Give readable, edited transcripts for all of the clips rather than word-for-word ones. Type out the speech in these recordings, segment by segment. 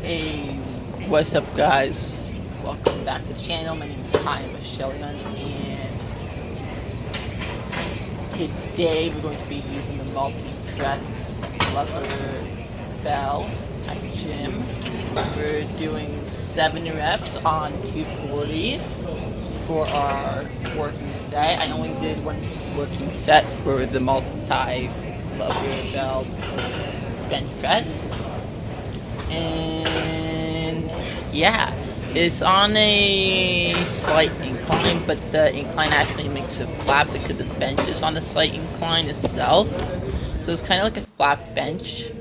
Hey, what's up guys? Welcome back to the channel. My name is Michelle, and today we're going to be using the multi-press Leverbell at the gym. We're doing 7 reps on 240 for our working set. I only did one working set for the multi-Leverbell bench press. And yeah, it's on a slight incline, but the incline actually makes it flat because the bench is on the slight incline itself. So it's kind of like a flat bench,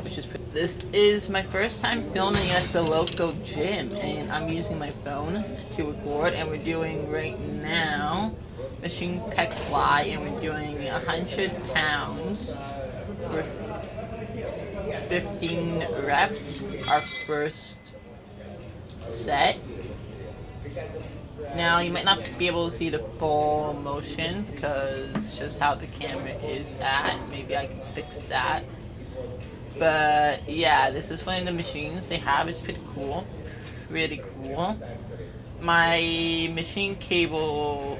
which is this is my first time filming at the local gym, and I'm using my phone to record. And we're doing right now machine pec fly, and we're doing 100 pounds for 15 reps, our first set. Now you might not be able to see the full motion because just how the camera is at. Maybe I can fix that. But yeah, this is one of the machines they have. It's pretty cool. Really cool. My cable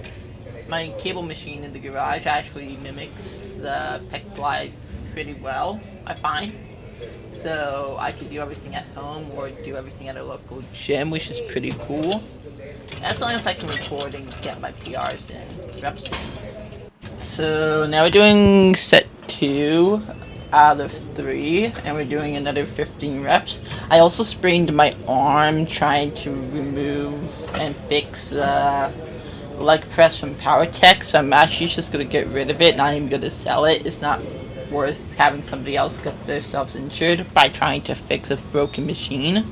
machine in the garage actually mimics the pec fly pretty well, I find. So I could do everything at home or do everything at a local gym, which is pretty cool. As long as I can record and get my PRs and reps in. So now we're doing set 2 out of 3, and we're doing another 15 reps. I also sprained my arm trying to remove and fix the leg press from PowerTech, so I'm actually just going to get rid of it, not even going to sell it. It's not worth having somebody else get themselves injured by trying to fix a broken machine.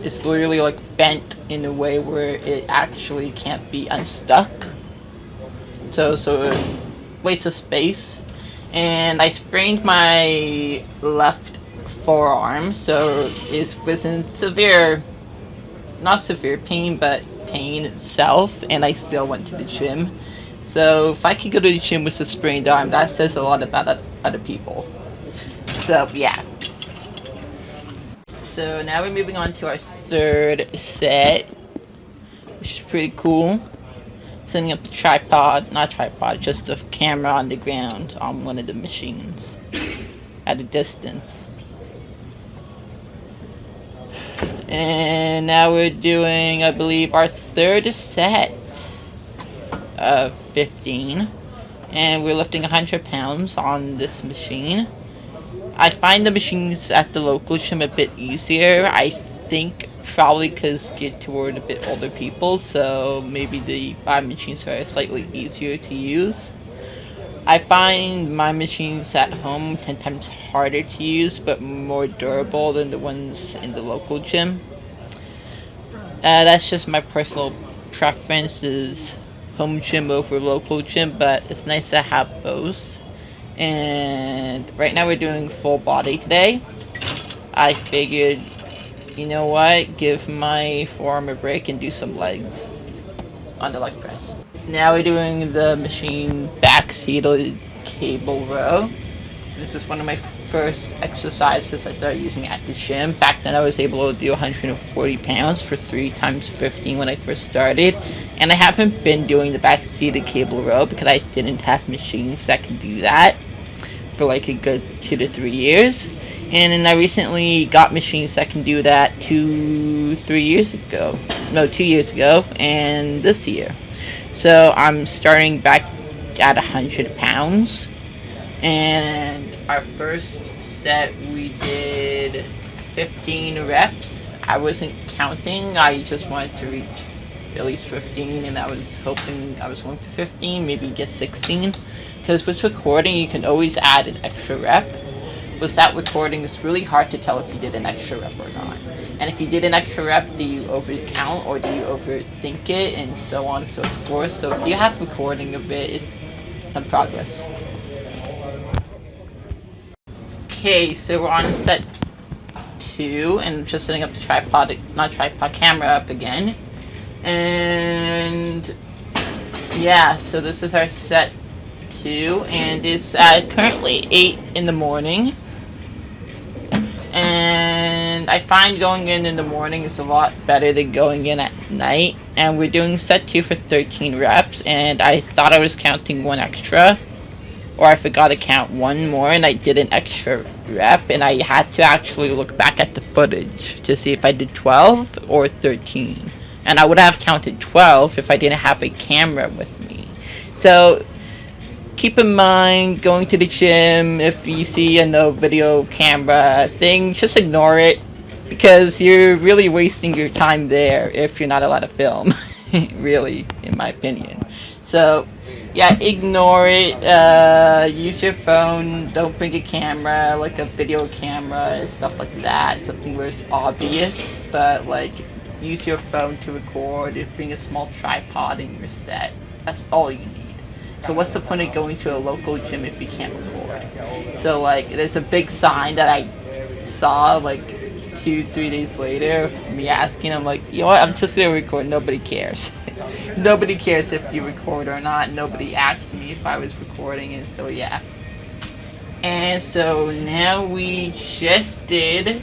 It's literally like bent in a way where it actually can't be unstuck. So waste of space. And I sprained my left forearm, so it was in not severe pain, but pain itself, and I still went to the gym. So if I could go to the gym with a sprained arm, that says a lot about other people. So yeah. So now we're moving on to our third set, which is pretty cool. Setting up the just the camera on the ground on one of the machines at a distance. And now we're doing, I believe, our third set of 15, and we're lifting 100 pounds on this machine. I find the machines at the local gym a bit easier. I think probably because geared toward a bit older people, so maybe the 5 machines are slightly easier to use. I find my machines at home 10 times harder to use, but more durable than the ones in the local gym. That's just my personal preferences. Home gym over local gym, but it's nice to have both. And right now we're doing full body today. I figured, you know what, give my forearm a break and do some legs on the leg press. Now we're doing the machine back-seated cable row. This is one of my first exercises I started using at the gym. Back then I was able to do 140 pounds for 3 times 15 when I first started. And I haven't been doing the back-seated cable row because I didn't have machines that could do that for like a good 2 to 3 years. And then I recently got machines that can do that 2 years ago, and this year. So I'm starting back at 100 pounds. And our first set we did 15 reps. I wasn't counting, I just wanted to reach at least 15, and I was hoping I was going for 15, maybe get 16. Because with recording you can always add an extra rep. Without recording, it's really hard to tell if you did an extra rep or not. And if you did an extra rep, do you overcount or do you overthink it, and so on and so forth. So if you have recording of it, it's some progress. Okay, so we're on set 2, and just setting up the camera up again. And yeah, so this is our set 2, and it's currently 8 in the morning. And And I find going in the morning is a lot better than going in at night. And we're doing set 2 for 13 reps, and I thought I was counting one extra, or I forgot to count one more, and I did an extra rep, and I had to actually look back at the footage to see if I did 12 or 13. And I would have counted 12 if I didn't have a camera with me. So keep in mind, going to the gym, if you see a no video camera thing, just ignore it, because you're really wasting your time there if you're not allowed to film. Really, in my opinion. So yeah, ignore it. Use your phone. Don't bring a camera, like a video camera, stuff like that. Something where it's obvious, but like use your phone to record. Bring a small tripod in your set. That's all you need. So what's the point of going to a local gym if you can't record? So like, there's a big sign that I saw like 2-3 days later, me asking, I'm like, you know what, I'm just gonna record, nobody cares. Nobody cares if you record or not. Nobody asked me if I was recording, and so yeah. And so now we just did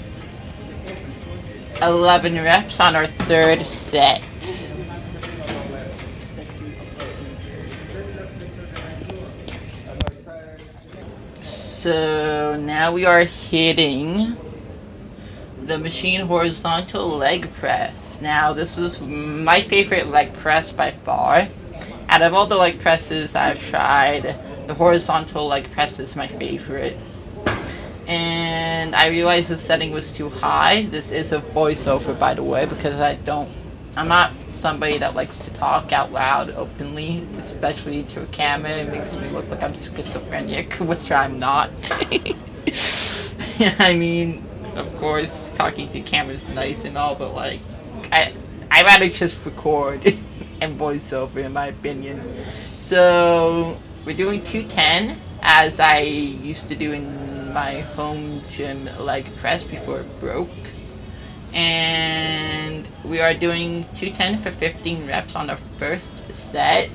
11 reps on our third set. So now we are hitting the machine horizontal leg press. Now this is my favorite leg press by far. Out of all the leg presses I've tried, the horizontal leg press is my favorite. And I realized the setting was too high. This is a voiceover, by the way, because I'm not somebody that likes to talk out loud openly, especially to a camera. It makes me look like I'm schizophrenic, which I'm not. I mean, of course, talking to camera is nice and all, but like, I rather just record and voiceover, in my opinion. So we're doing 210, as I used to do in my home gym leg press before it broke. And we are doing 210 for 15 reps on our first set.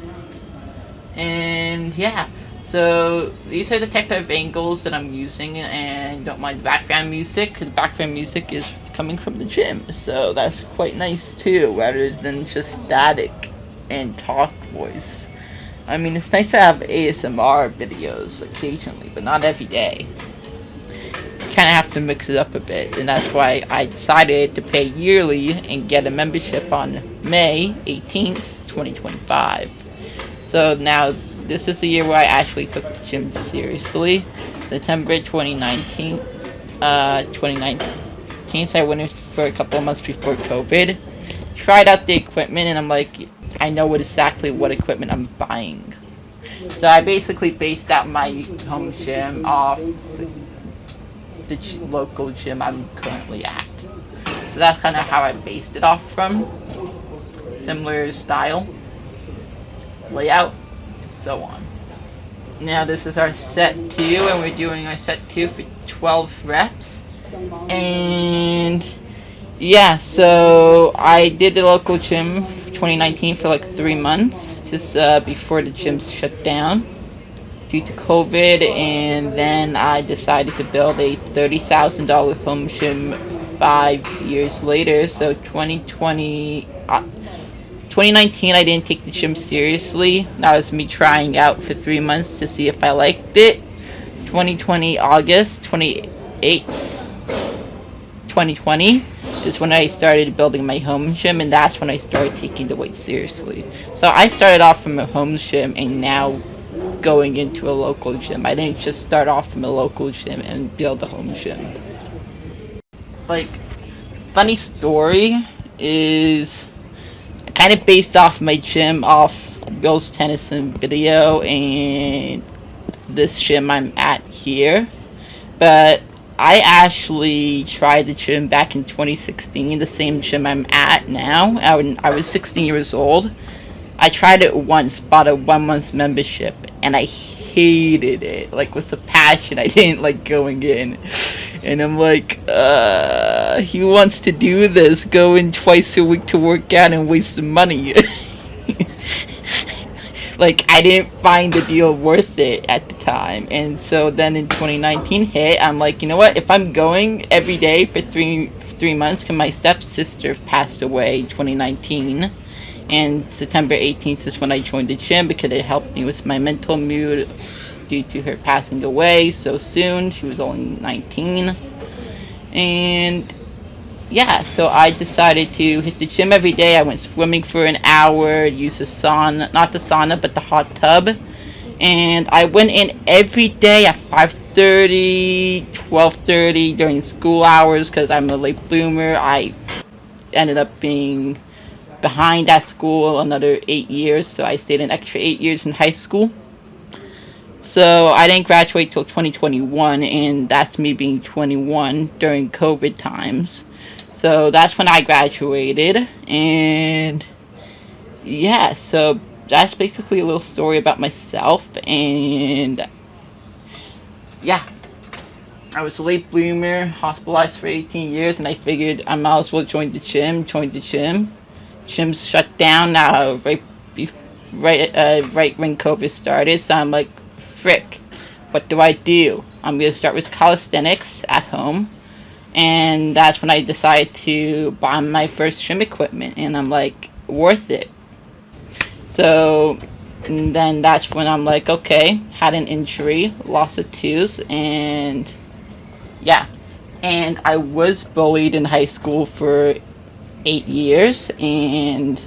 And yeah, so these are the type of angles that I'm using, and don't mind the background music. The background music is coming from the gym, so that's quite nice too, rather than just static and talk voice. I mean, it's nice to have ASMR videos occasionally, but not every day. Kind of have to mix it up a bit, and that's why I decided to pay yearly and get a membership on May 18th, 2025. So now this is the year where I actually took the gym seriously. September 2019, so I went in for a couple of months before COVID. Tried out the equipment, and I'm like, I know exactly what equipment I'm buying. So I basically based out my home gym off the local gym I'm currently at. So that's kind of how I based it off from. Similar style, layout, and so on. Now this is our set 2, and we're doing our set 2 for 12 reps. And yeah, so I did the local gym 2019 for like 3 months, just before the gym shut down due to COVID, and then I decided to build a $30,000 home gym 5 years later. So 2019 I didn't take the gym seriously. That was me trying out for 3 months to see if I liked it. 2020 August 28th 2020 is when I started building my home gym, and that's when I started taking the weight seriously. So I started off from a home gym and now going into a local gym. I didn't just start off from a local gym and build a home gym. Like, funny story is kind of based off my gym off Bill's Tennyson video and this gym I'm at here. But I actually tried the gym back in 2016, the same gym I'm at now. I was 16 years old. I tried it once, bought a 1 month membership, and I hated it. Like, with a passion, I didn't like going in. And I'm like, he wants to do this, go in twice a week to work out and waste the money. Like, I didn't find the deal worth it at the time. And so then in 2019 hit, I'm like, you know what, if I'm going every day for 3 months because my stepsister passed away in 2019. And September 18th is when I joined the gym because it helped me with my mental mood due to her passing away so soon. She was only 19. And yeah, so I decided to hit the gym every day. I went swimming for an hour, used the sauna, not the sauna, but the hot tub. And I went in every day at 5:30, 12:30 during school hours because I'm a late bloomer. I ended up being behind at school another 8 years, so I stayed an extra 8 years in high school. So I didn't graduate till 2021, and that's me being 21 during COVID times. So that's when I graduated, and yeah, so that's basically a little story about myself. And yeah, I was a late bloomer, hospitalized for 18 years, and I figured I might as well join the gym. Gym's shut down now right when COVID started, so I'm like, frick, what do I do? I'm gonna start with calisthenics at home. And that's when I decided to buy my first gym equipment, and I'm like, worth it. So and then that's when I'm like, okay, had an injury, lost a tooth, and yeah. And I was bullied in high school for 8 years, and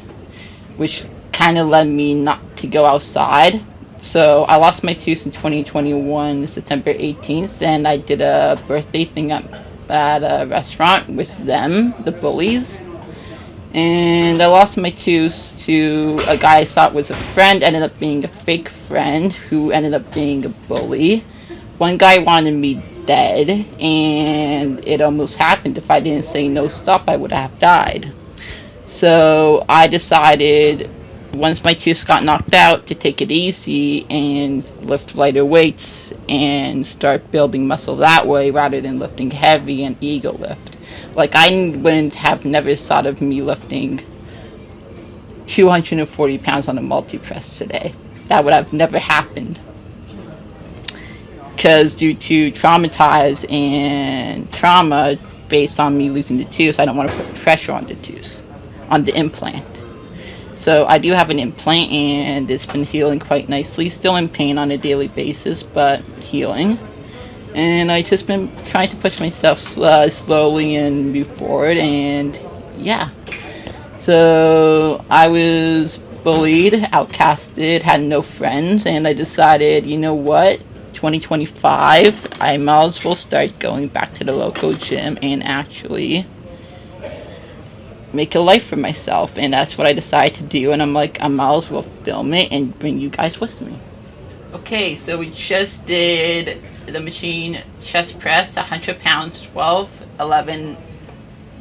which kind of led me not to go outside. So I lost my tooth in 2021, September 18th, and I did a birthday thing at a restaurant with them, the bullies. And I lost my tooth to a guy I thought was a friend, ended up being a fake friend who ended up being a bully. One guy wanted me dead, and it almost happened. If I didn't say no stop, I would have died. So I decided, once my tooth got knocked out, to take it easy and lift lighter weights and start building muscle that way rather than lifting heavy and ego lift. Like, I wouldn't have never thought of me lifting 240 pounds on a multi-press today. That would have never happened. Because due to traumatize and trauma based on me losing the tooth, I don't want to put pressure on the tooth, on the implant. So I do have an implant, and it's been healing quite nicely. Still in pain on a daily basis, but healing. And I've just been trying to push myself slowly and move forward, and yeah. So I was bullied, outcasted, had no friends, and I decided, you know what? 2025, I might as well start going back to the local gym and actually make a life for myself. And that's what I decided to do, and I'm like, I might as well film it and bring you guys with me. Okay, so we just did the machine chest press, 100 pounds, 12, 11,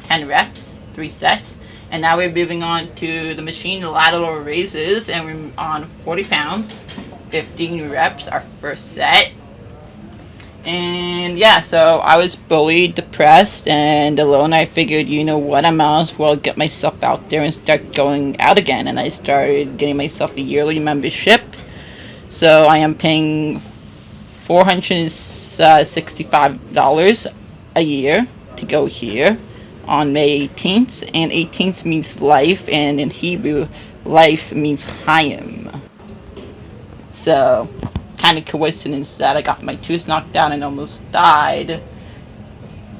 10 reps, 3 sets. And now we're moving on to the machine lateral raises, and we're on 40 pounds, 15 reps, our first set. And yeah, so I was bullied, depressed, and alone. I figured, you know what, I might as well get myself out there and start going out again. And I started getting myself a yearly membership. So I am paying $465 a year to go here on May 18th. And 18th means life, and in Hebrew, life means Chaim. So, kind of coincidence that I got my tooth knocked out and almost died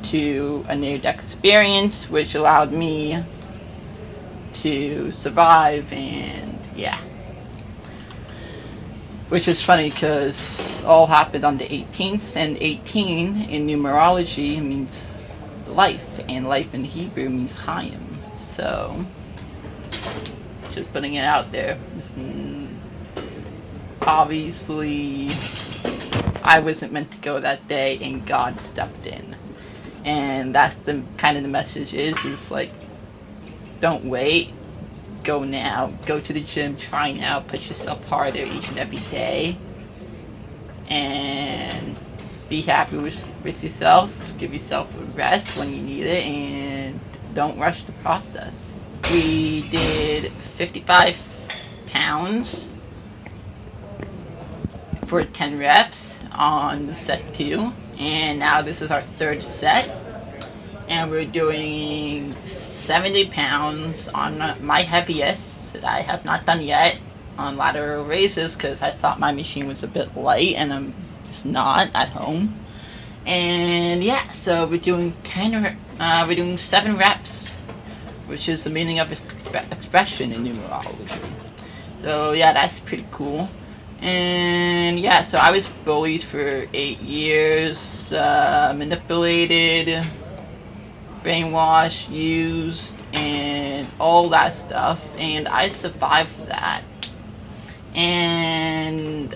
to a near-death experience, which allowed me to survive, and yeah. Which is funny because all happened on the 18th, and 18 in numerology means life, and life in Hebrew means Chaim. So, just putting it out there. Obviously, I wasn't meant to go that day, and God stepped in. And that's the kind of the message is like, don't wait. Go now. Go to the gym. Try now. Push yourself harder each and every day. And be happy with yourself. Give yourself a rest when you need it. And don't rush the process. We did 55 pounds for 10 reps on set 2. And now this is our third set. and we're doing 70 pounds on my heaviest that I have not done yet on lateral raises because I thought my machine was a bit light and I'm just not at home. And yeah, so we're doing 7 reps, which is the meaning of expression in numerology. So yeah, that's pretty cool. And yeah, so I was bullied for 8 years, manipulated, brainwashed, used, and all that stuff, and I survived that. And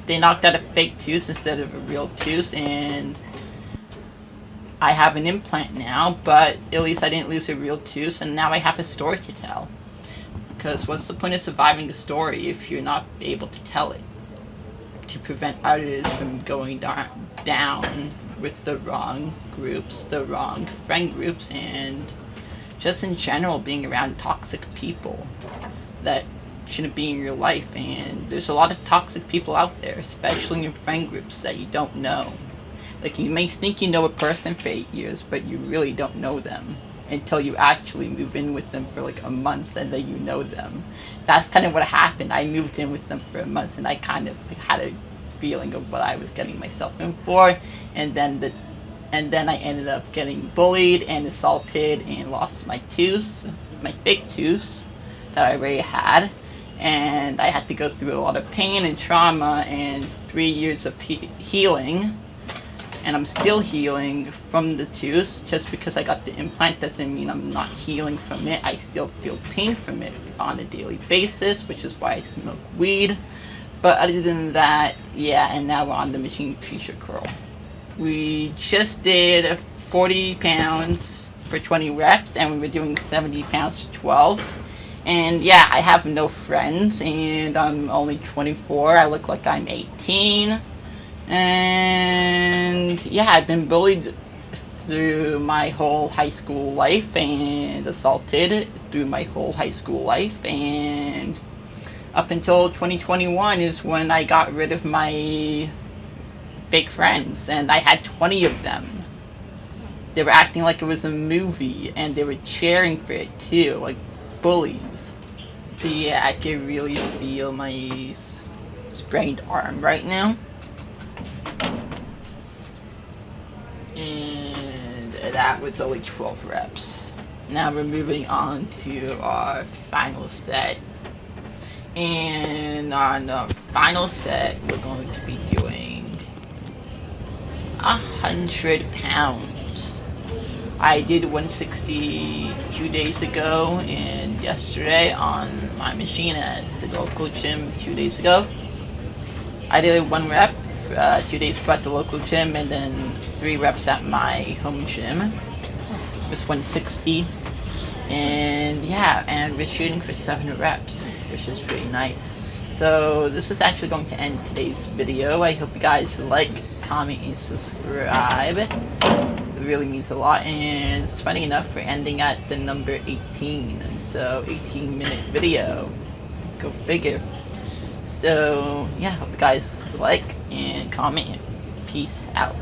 they knocked out a fake tooth instead of a real tooth, and I have an implant now, but at least I didn't lose a real tooth, and now I have a story to tell. Because what's the point of surviving a story if you're not able to tell it? To prevent others from going down with the wrong groups, the wrong friend groups, and just in general being around toxic people that shouldn't be in your life. And there's a lot of toxic people out there, especially in friend groups that you don't know. Like, you may think you know a person for 8 years, but you really don't know them until you actually move in with them for like a month, and then you know them. That's kind of what happened. I moved in with them for a month, and I kind of had a feeling of what I was getting myself in for, and then I ended up getting bullied and assaulted and lost my tooth, my fake tooth that I already had, and I had to go through a lot of pain and trauma and 3 years of healing. And I'm still healing from the tooth. Just because I got the implant doesn't mean I'm not healing from it. I still feel pain from it on a daily basis, which is why I smoke weed. But other than that, yeah, and now we're on the machine feature curl. We just did 40 pounds for 20 reps, and we were doing 70 pounds for 12. And yeah, I have no friends, and I'm only 24. I look like I'm 18. And yeah, I've been bullied through my whole high school life and assaulted through my whole high school life, and up until 2021 is when I got rid of my fake friends, and I had 20 of them. They were acting like it was a movie, and they were cheering for it too, like bullies. So yeah, I can really feel my sprained arm right now. And that was only 12 reps. Now we're moving on to our final set. And on the final set, we're going to be doing 100 pounds. I did 160 2 days ago and yesterday on my machine at the local gym 2 days ago. I did 1 rep 2 days ago at the local gym, and then 3 reps at my home gym. It was 160. And yeah, and we're shooting for 7 reps, which is pretty nice. So this is actually going to end today's video. I hope you guys like, comment, and subscribe. It really means a lot. And it's funny enough, we're ending at the number 18. So 18-minute video. Go figure. So yeah, hope you guys like and comment. Peace out.